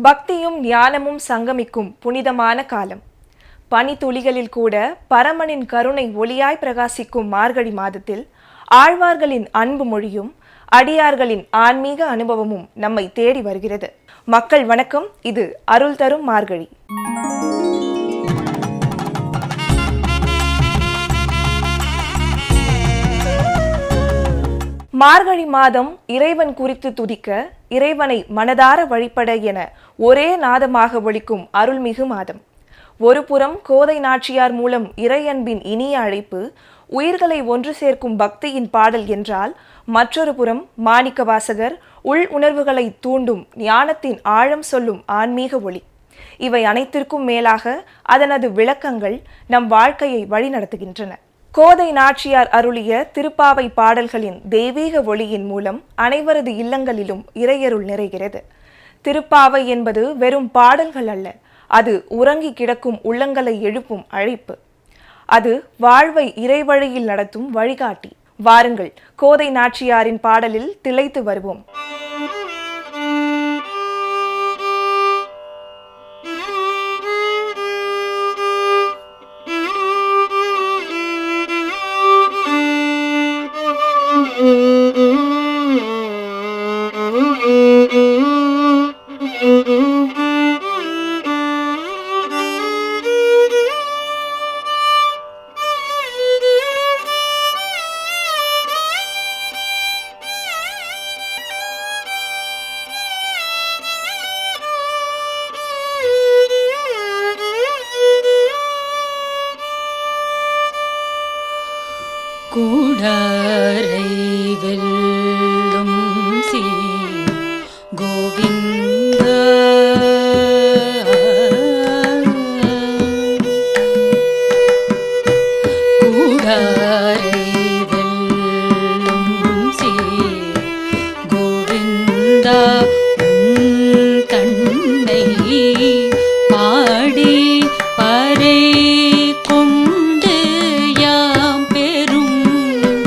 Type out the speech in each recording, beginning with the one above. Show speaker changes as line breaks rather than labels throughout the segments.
பக்தியும் ஞானமும் சங்கமிக்கும் புனிதமான காலம். பனித்துளிகளில் கூட பரமனின் கருணை ஒளியாய் பிரகாசிக்கும் மார்கழி மாதத்தில் ஆழ்வார்களின் அன்பு மொழியும் அடியார்களின் ஆன்மீக அனுபவமும் நம்மை தேடி வருகிறது. மக்கள் வணக்கம், இது அருள் தரும் மார்கழி. மார்கழி மாதம் இறைவன் குறித்து துதிக்க, இறைவனை மனதார வழிபட என ஒரே நாதமாக ஒலிக்கும் அருள்மிகு மாதம். ஒரு புறம் கோதை நாச்சியார் மூலம் இறையன்பின் இனிய அழைப்பு, உயிர்களை ஒன்று சேர்க்கும் பக்தியின் பாடல் என்றால், மற்றொரு புறம் மாணிக்கவாசகர் உள் உணர்வுகளை தூண்டும் ஞானத்தின் ஆழம் சொல்லும் ஆன்மீக ஒளி. இவை அனைத்திற்கும் மேலாக அதனது விளக்கங்கள் நம் வாழ்க்கையை வழிநடத்துகின்றன. கோதை நாச்சியார் அருளிய திருப்பாவை பாடல்களின் தெய்வீக ஒளியின் மூலம் அனைவரது இல்லங்களிலும் இறையருள் நிறைகிறது. திருப்பாவை என்பது வெறும் பாடல்கள் அல்ல, அது உறங்கி கிடக்கும் உள்ளங்களை எழுப்பும் அழைப்பு. அது வாழ்வை இறைவழியில் நடத்தும் வழிகாட்டி. வாருங்கள், கோதை நாச்சியாரின் பாடலில் திளைத்து வருவோம்.
கூடாரை வெல்லும் சீர் கோவிந்தா, கூடாரை வெல்லும் சீர் கோவிந்தா, கண்ணை பாடி பறை கொண்டு யாம் பெரும்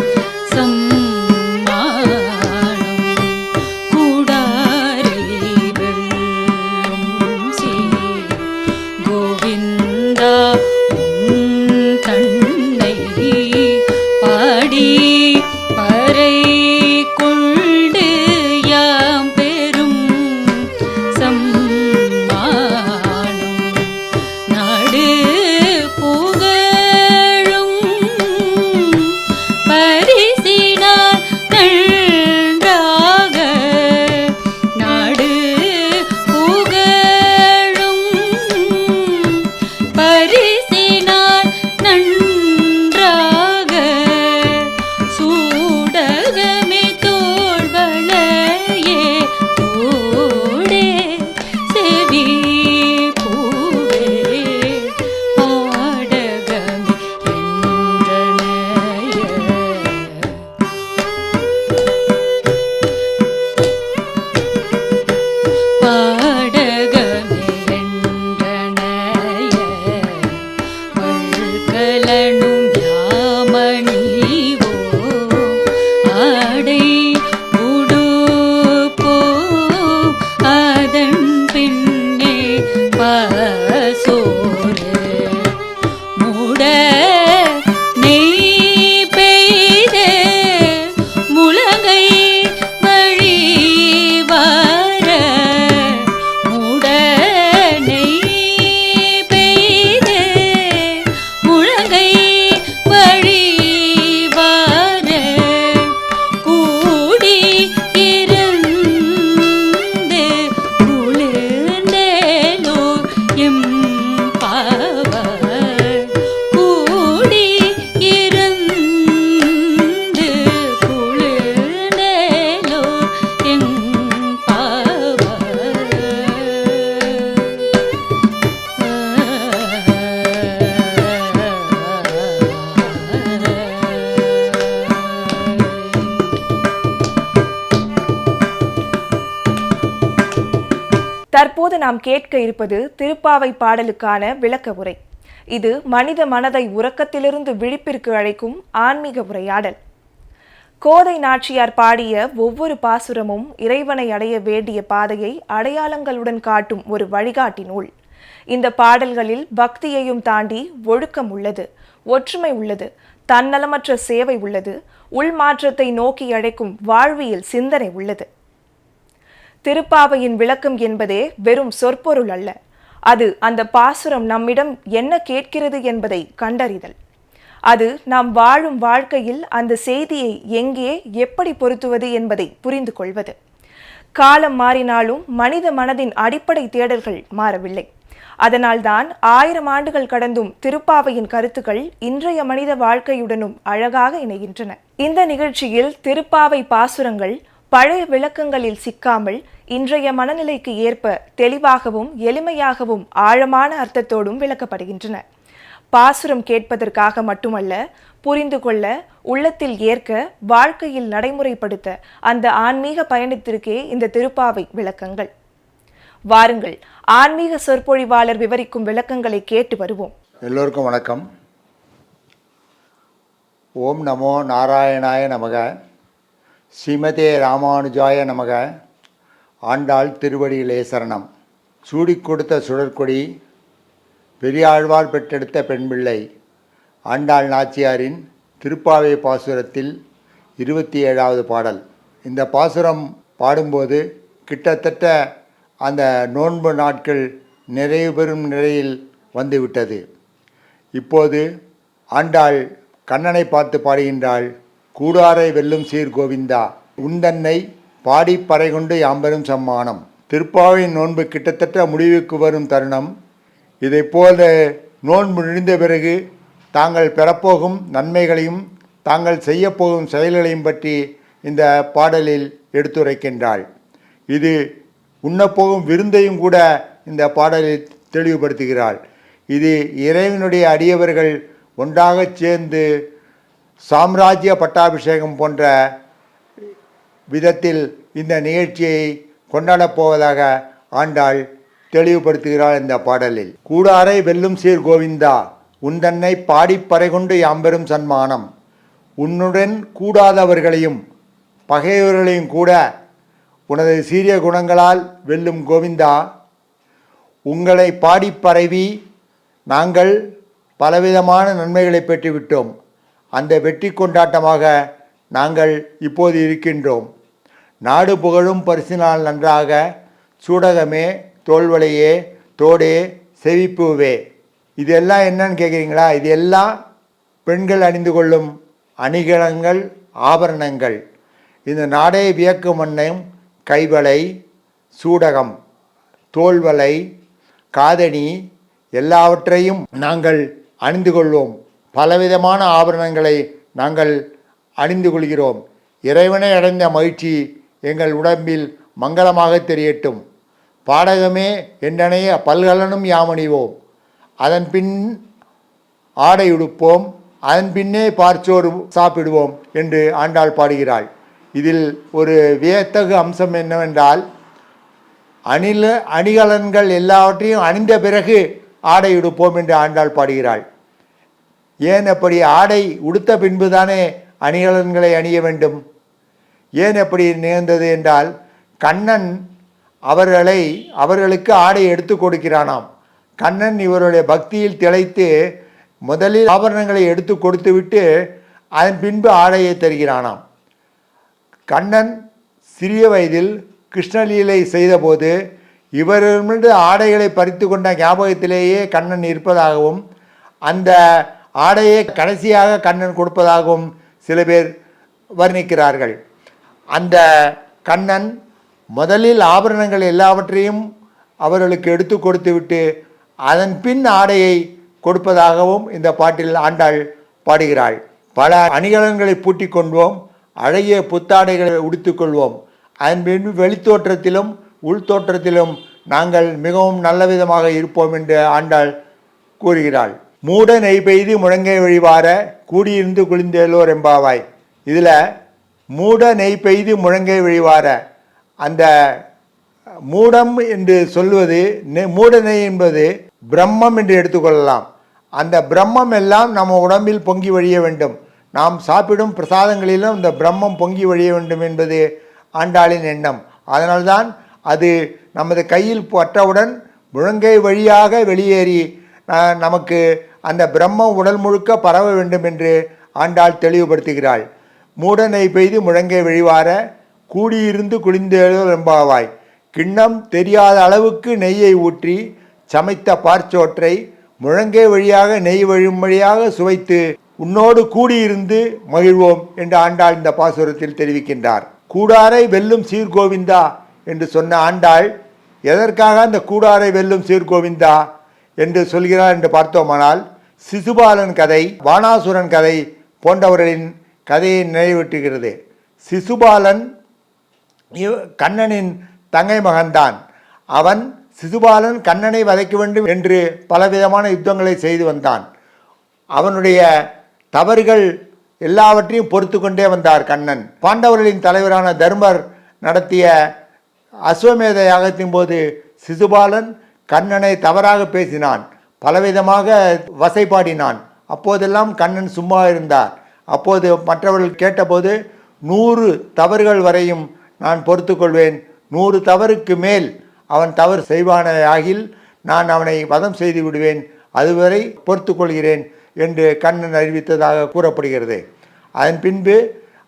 தற்போது நாம் கேட்க இருப்பது திருப்பாவை பாடலுக்கான விளக்க உரை. இது மனித மனதை உறக்கத்திலிருந்து விழிப்பிற்கு அழைக்கும் ஆன்மீக உரையாடல். கோதை நாச்சியார் பாடிய ஒவ்வொரு பாசுரமும் இறைவனை அடைய வேண்டிய பாதையை அடையாளங்களுடன் காட்டும் ஒரு வழிகாட்டி நூல். இந்த பாடல்களில் பக்தியையும் தாண்டி ஒழுக்கம் உள்ளது, ஒற்றுமை உள்ளது, தன்னலமற்ற சேவை உள்ளது, உள்மாற்றத்தை நோக்கி அழைக்கும் வாழ்வியல் சிந்தனை உள்ளது. திருப்பாவையின் விளக்கம் என்பதே வெறும் சொற்பொருள் அல்ல. அது அந்த பாசுரம் நம்மிடம் என்ன கேட்கிறது என்பதை கண்டறிதல். அது நாம் வாழும் வாழ்க்கையில் அந்த செய்தியை எங்கே எப்படி பொருத்துவது என்பதை புரிந்து கொள்வது. காலம் மாறினாலும் மனித மனதின் அடிப்படை தேடல்கள் மாறவில்லை. அதனால்தான் 1000 ஆண்டுகள் கடந்தும் திருப்பாவையின் கருத்துக்கள் இன்றைய மனித வாழ்க்கையுடனும் அழகாக இணைகின்றன. இந்த நிகழ்ச்சியில் திருப்பாவை பாசுரங்கள் பழைய விளக்கங்களில் சிக்காமல் இன்றைய மனநிலைக்கு ஏற்ப தெளிவாகவும் எளிமையாகவும் ஆழமான அர்த்தத்தோடும் விளக்கப்படுகின்றன. பாசுரம் கேட்பதற்காக மட்டுமல்ல, புரிந்து கொள்ள, உள்ளத்தில் ஏற்க, வாழ்க்கையில் நடைமுறைப்படுத்த அந்த ஆன்மீக பயணத்திற்கே இந்த திருப்பாவை விளக்கங்கள். வாருங்கள், ஆன்மீக சொற்பொழிவாளர் விவரிக்கும் விளக்கங்களை கேட்டு வருவோம்.
எல்லோருக்கும் வணக்கம். ஓம் நமோ நாராயணாய நமக. ஸ்ரீமதே ராமானுஜாய நமக. ஆண்டாள் திருவடியிலே சரணம். சூடிக் கொடுத்த சுடற்கொடி, பெரியாழ்வார் பெற்றெடுத்த பெண்பிள்ளை, ஆண்டாள் நாச்சியாரின் திருப்பாவை பாசுரத்தில் 27வது பாடல். இந்த பாசுரம் பாடும்போது கிட்டத்தட்ட அந்த நோன்பு நாட்கள் நிறைவு பெறும் நிலையில் வந்துவிட்டது. இப்போது ஆண்டாள் கண்ணனை பார்த்து பாடுகின்றாள். கூடாரை வெல்லும் சீர் கோவிந்தா, உந்தன்னை பாடி பறைகொண்டு யாம்பெரும் சம்மானம். திருப்பாவையின் நோன்பு கிட்டத்தட்ட முடிவுக்கு வரும் தருணம். இதைப்போல நோன்பு முடிந்த பிறகு தாங்கள் பெறப்போகும் நன்மைகளையும் தாங்கள் செய்யப்போகும் செயல்களையும் பற்றி இந்த பாடலில் எடுத்துரைக்கின்றாள். இது உண்ணப்போகும் விருந்தையும் கூட இந்த பாடலில் தெளிவுபடுத்துகிறாள். இது இறைவனுடைய அடியவர்கள் ஒன்றாக சேர்ந்து சாம்ராஜ்ய பட்டாபிஷேகம் போன்ற விதத்தில் இந்த நிகழ்ச்சியை கொண்டாடப் போவதாக ஆண்டாள் தெளிவுபடுத்துகிறாள் இந்த பாடலில். கூடாரை வெல்லும் சீர் கோவிந்தா, உந்தன்னை பாடிப்பறை கொண்டு யாம்பெரும் சன்மானம். உன்னுடன் கூடாதவர்களையும் பகைவர்களையும் கூட உனது சீரிய குணங்களால் வெல்லும் கோவிந்தா, உங்களை பாடிப்பறைவி நாங்கள் பலவிதமான நன்மைகளை பெற்றுவிட்டோம். அந்த வெற்றி கொண்டாட்டமாக நாங்கள் இப்போது இருக்கின்றோம். நாடு புகழும் பரிசினால் நன்றாக, சூடகமே தோல்வளையே தோடே செவிப்பூவே. இதெல்லாம் என்னன்னு கேட்குறீங்களா? இது எல்லாம் பெண்கள் அணிந்து கொள்ளும் அணிகலன்கள், ஆபரணங்கள். இந்த நாடே வியக்கும் வண்ணம் கைவளை, சூடகம், தோல்வளை, காதணி எல்லாவற்றையும் நாங்கள் அணிந்து கொள்வோம். பலவிதமான ஆபரணங்களை நாங்கள் அணிந்து கொள்கிறோம். இறைவனை அடைந்த மகிழ்ச்சி எங்கள் உடம்பில் மங்களமாக தெரியட்டும். பாடகமே என்றனைய பல்கலனும் யாமணிவோம். அதன் பின் ஆடை உடுப்போம், அதன் பின்னே பார்ச்சோறு சாப்பிடுவோம் என்று ஆண்டாள் பாடுகிறாள். இதில் ஒரு வியத்தகு அம்சம் என்னவென்றால், அணிகலன்கள் எல்லாவற்றையும் அணிந்த பிறகு ஆடை உடுப்போம் என்று ஆண்டாள் பாடுகிறாள். ஏன் அப்படி? ஆடை உடுத்த பின்புதானே அணிகலன்களை அணிய வேண்டும். ஏன் எப்படி நேர்ந்தது என்றால், கண்ணன் அவர்களுக்கு ஆடை எடுத்து கொடுக்கிறானாம். கண்ணன் இவருடைய பக்தியில் திளைத்து முதலில் ஆபரணங்களை எடுத்து கொடுத்து விட்டு அதன் பின்பு ஆடையை தருகிறானாம். கண்ணன் சிறிய வயதில் கிருஷ்ணலீலை செய்தபோது இவரிடமிருந்து ஆடைகளை பறித்து கொண்ட ஞாபகத்திலேயே கண்ணன் இருப்பதாகவும், அந்த ஆடையை கடைசியாக கண்ணன் கொடுப்பதாகவும் சில பேர் வர்ணிக்கிறார்கள். அந்த கண்ணன் முதலில் ஆபரணங்கள் எல்லாவற்றையும் அவர்களுக்கு எடுத்து கொடுத்து விட்டு அதன் பின் ஆடையை கொடுப்பதாகவும் இந்த பாட்டில் ஆண்டாள் பாடுகிறாள். பல அணிகலன்களை பூட்டிக் கொள்வோம், அழகிய புத்தாடைகளை உடுத்திக்கொள்வோம். அதன் பின்பு வெளித்தோற்றத்திலும் உள்தோற்றத்திலும் நாங்கள் மிகவும் நல்ல விதமாக இருப்போம் என்று ஆண்டாள் கூறுகிறாள். மூட நெய் பெய்து முழங்கை வழிவார கூடியிருந்து குளிந்தேலோர் எம்பாவாய். இதில் மூட நெய் பெய்து முழங்கை வழிவார, அந்த மூடம் என்று சொல்வது, மூட நெய் என்பது பிரம்மம் என்று எடுத்துக்கொள்ளலாம். அந்த பிரம்மம் எல்லாம் நம்ம உடம்பில் பொங்கி வழிய வேண்டும். நாம் சாப்பிடும் பிரசாதங்களிலும் இந்த பிரம்மம் பொங்கி வழிய வேண்டும் என்பது ஆண்டாளின் எண்ணம். அதனால்தான் அது நமது கையில் பற்றவுடன் முழங்கை வழியாக வெளியேறி நமக்கு அந்த பிரம்மம் உடல் முழுக்க பரவ வேண்டும் என்று ஆண்டாள் தெளிவுபடுத்துகிறாள். மூடனை பெய்து முழங்கை வழிவார கூடியிருந்து குளிந்தேழு எம்பாவாய். கிண்ணம் தெரியாத அளவுக்கு நெய்யை ஊற்றி சமைத்த பார்ச்சோற்றை முழங்கை வழியாக நெய் வழியாக சுவைத்து உன்னோடு கூடியிருந்து மகிழ்வோம் என்று ஆண்டாள் இந்த பாசுரத்தில் தெரிவிக்கின்றார். கூடாரை வெல்லும் சீர்கோவிந்தா என்று சொன்ன ஆண்டாள் எதற்காக அந்த கூடாரை வெல்லும் சீர்கோவிந்தா என்று சொல்கிறார் என்று பார்த்தோமானால், சிசுபாலன் கதை, வானாசுரன் கதை போன்றவர்களின் கதையை நினைவூட்டுகிறது. சிசுபாலன் கண்ணனின் தங்கை மகன்தான். அவன் சிசுபாலன் கண்ணனை வதைக்க வேண்டும் என்று பலவிதமான யுத்தங்களை செய்து வந்தான். அவனுடைய தவறுகள் எல்லாவற்றையும் பொறுத்து கொண்டே வந்தார் கண்ணன். பாண்டவர்களின் தலைவரான தர்மர் நடத்திய அஸ்வமேத யாகத்தின் போது சிசுபாலன் கண்ணனை தவறாக பேசினான், பலவிதமாக வசைபாடினான். அப்போதெல்லாம் கண்ணன் சும்மா இருந்தார். அப்போது மற்றவர்கள் கேட்டபோது 100 தவறுகள் வரையும் நான் பொறுத்து கொள்வேன், 100 தவறுக்கு மேல் அவன் தவறு செய்வானே ஆகில் நான் அவனை வதம் செய்து விடுவேன், அதுவரை பொறுத்து கொள்கிறேன் என்று கண்ணன் அறிவித்ததாக கூறப்படுகிறது. அதன் பின்பு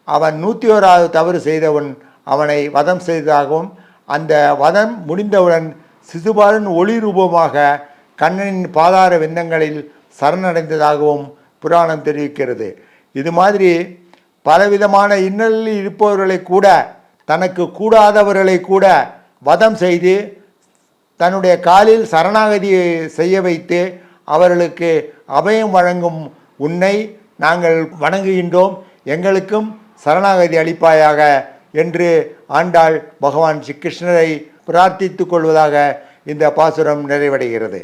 அவன் 101வது தவறு செய்தவன் அவனை வதம் செய்ததாகவும், அந்த வதம் முடிந்தவுடன் சிசுபாலன் ஒளி ரூபமாக கண்ணனின் பாதார விந்தங்களில் சரணடைந்ததாகவும் புராணம் தெரிவிக்கிறது. இது மாதிரி பலவிதமான இன்னலில் இருப்பவர்களை கூட, தனக்கு கூடாதவர்களை கூட வதம் செய்து தன்னுடைய காலில் சரணாகதி செய்ய வைத்து அவர்களுக்கு அபயம் வழங்கும் உன்னை நாங்கள் வணங்குகின்றோம், எங்களுக்கும் சரணாகதி அளிப்பாயாக என்று ஆண்டாள் பகவான் ஸ்ரீ கிருஷ்ணரை பிரார்த்தித்துக் கொள்வதாக இந்த பாசுரம் நிறைவடைகிறது.